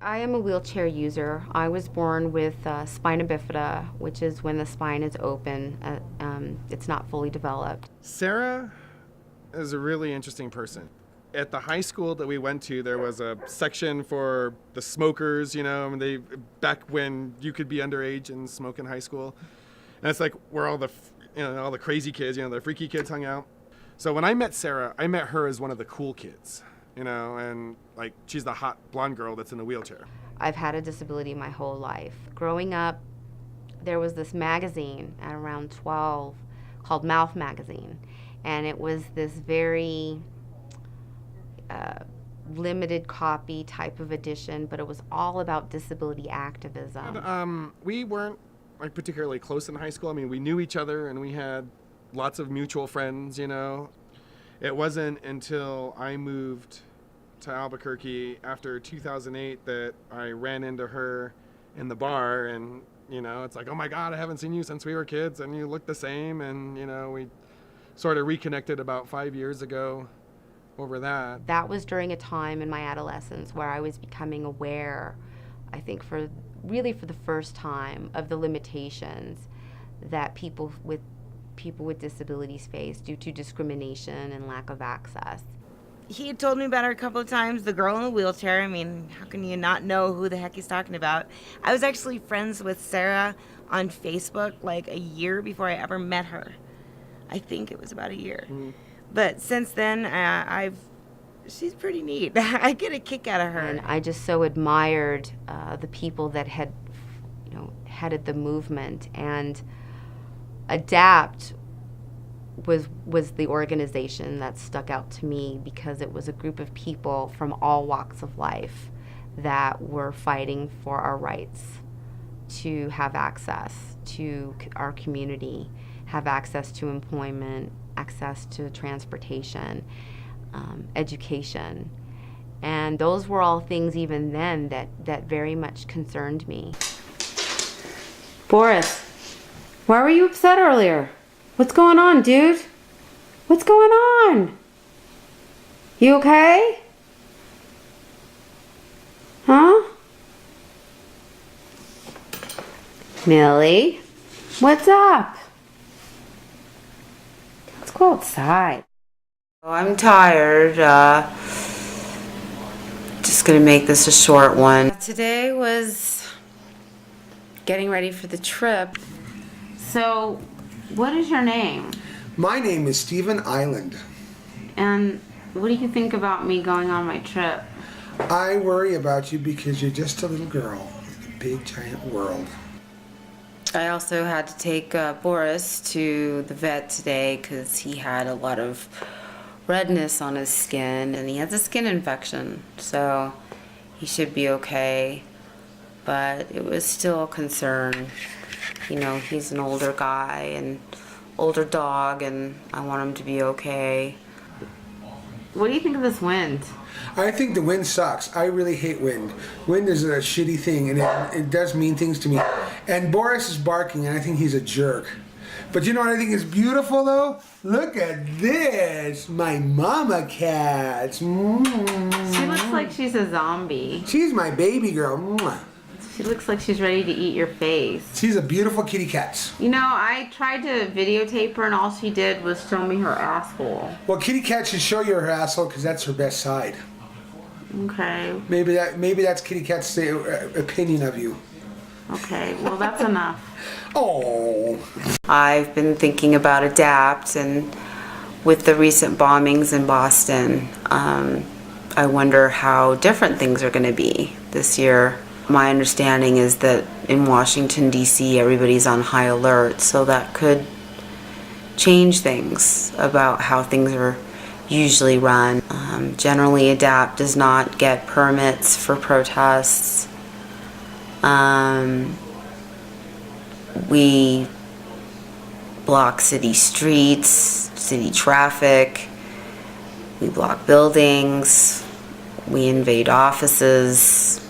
I am a wheelchair user. I was born with spina bifida, which is when the spine is open. It's not fully developed. Sarah is a really interesting person. At the high school that we went to, there was a section for the smokers, back when you could be underage and smoke in high school. And it's like where all the crazy kids, the freaky kids hung out. So when I met Sarah, I met her as one of the cool kids, and like she's the hot blonde girl that's in a wheelchair. I've had a disability my whole life. Growing up, there was this magazine at around 12 called Mouth Magazine, and it was this very limited copy type of edition, but it was all about disability activism. We weren't like particularly close in high school. I mean, we knew each other and we had lots of mutual friends, It wasn't until I moved to Albuquerque after 2008 that I ran into her in the bar, and it's like, oh my God, I haven't seen you since we were kids and you look the same, and we sort of reconnected about 5 years ago over that. That was during a time in my adolescence where I was becoming aware, I think for the first time, of the limitations that people with disabilities face due to discrimination and lack of access. He had told me about her a couple of times, the girl in the wheelchair. I mean, how can you not know who the heck he's talking about? I was actually friends with Sarah on Facebook like a year before I ever met her. I think it was about a year. Mm-hmm. But since then, she's pretty neat. I get a kick out of her. And I just so admired the people that had, headed the movement. And ADAPT was the organization that stuck out to me because it was a group of people from all walks of life that were fighting for our rights to have access to our community, have access to employment, access to transportation, education. And those were all things even then that very much concerned me. Boris, why were you upset earlier? What's going on, dude? What's going on? You okay? Huh? Millie, what's up? Let's go outside. Oh, I'm tired. Just gonna make this a short one. Today was getting ready for the trip. So, what is your name? My name is Stephen Eiland. And what do you think about me going on my trip? I worry about you because you're just a little girl in a big giant world. I also had to take Boris to the vet today because he had a lot of redness on his skin and he has a skin infection, so he should be okay. But it was still a concern. He's an older guy and older dog, and I want him to be okay. What do you think of this wind? I think the wind sucks. I really hate wind. Wind is a shitty thing, and it does mean things to me. And Boris is barking, and I think he's a jerk. But you know what I think is beautiful, though? Look at this. My mama cat. Mm-hmm. She looks like she's a zombie. She's my baby girl. Mwah. She looks like she's ready to eat your face. She's a beautiful kitty cat. I tried to videotape her and all she did was show me her asshole. Well, kitty cat should show you her asshole because that's her best side. Okay. Maybe that's kitty cat's opinion of you. Okay, well that's enough. Oh. I've been thinking about ADAPT, and with the recent bombings in Boston, I wonder how different things are going to be this year. My understanding is that in Washington, D.C., everybody's on high alert, so that could change things about how things are usually run. Generally, ADAPT does not get permits for protests. We block city streets, city traffic, we block buildings, we invade offices.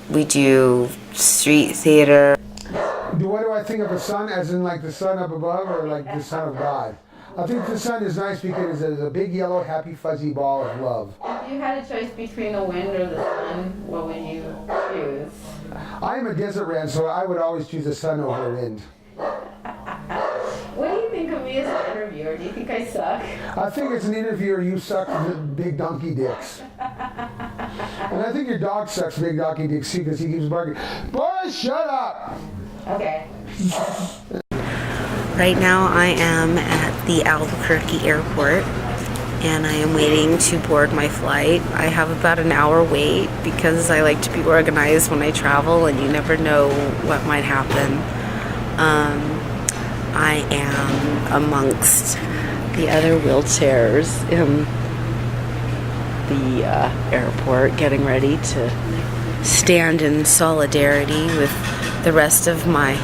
We do street theater. What do I think of the sun, as in like the sun up above, or like the son of God? I think the sun is nice because it's a big yellow happy fuzzy ball of love. If you had a choice between the wind or the sun, what would you choose? I'm a desert rat, so I would always choose the sun over the wind. What do you think of me as an interviewer? Do you think I suck? I think as an interviewer, you suck with big donkey dicks. And I think your dog sucks big donkey dicks too, because he keeps barking. Boris, shut up! Okay. Right now I am at the Albuquerque airport and I am waiting to board my flight. I have about an hour wait because I like to be organized when I travel and you never know what might happen. I am amongst the other wheelchairs in the airport getting ready to stand in solidarity with the rest of my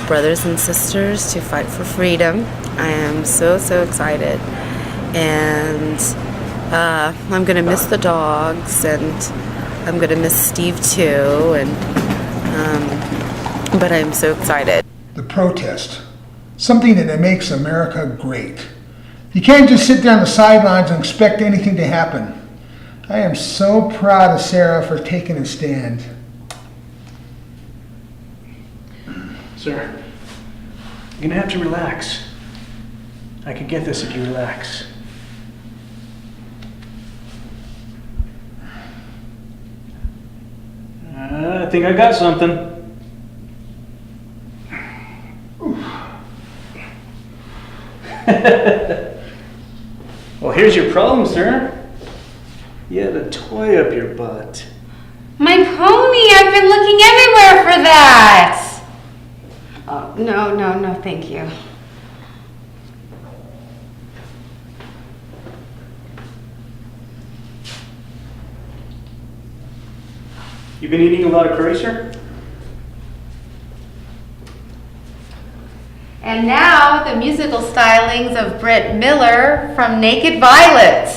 brothers and sisters to fight for freedom. I am so excited, and I'm gonna miss the dogs, and I'm gonna miss Steve too, and but I'm so excited. The protest, something that makes America great. You can't just sit there on the sidelines and expect anything to happen. I am so proud of Sarah for taking a stand. Sir, you're gonna have to relax. I can get this if you relax. I think I got something. Well, here's your problem, sir. You have a toy up your butt. My pony! I've been looking everywhere for that! Oh, no, thank you. You been eating a lot of curry, sir? And now, the musical stylings of Britt Miller from Naked Violet.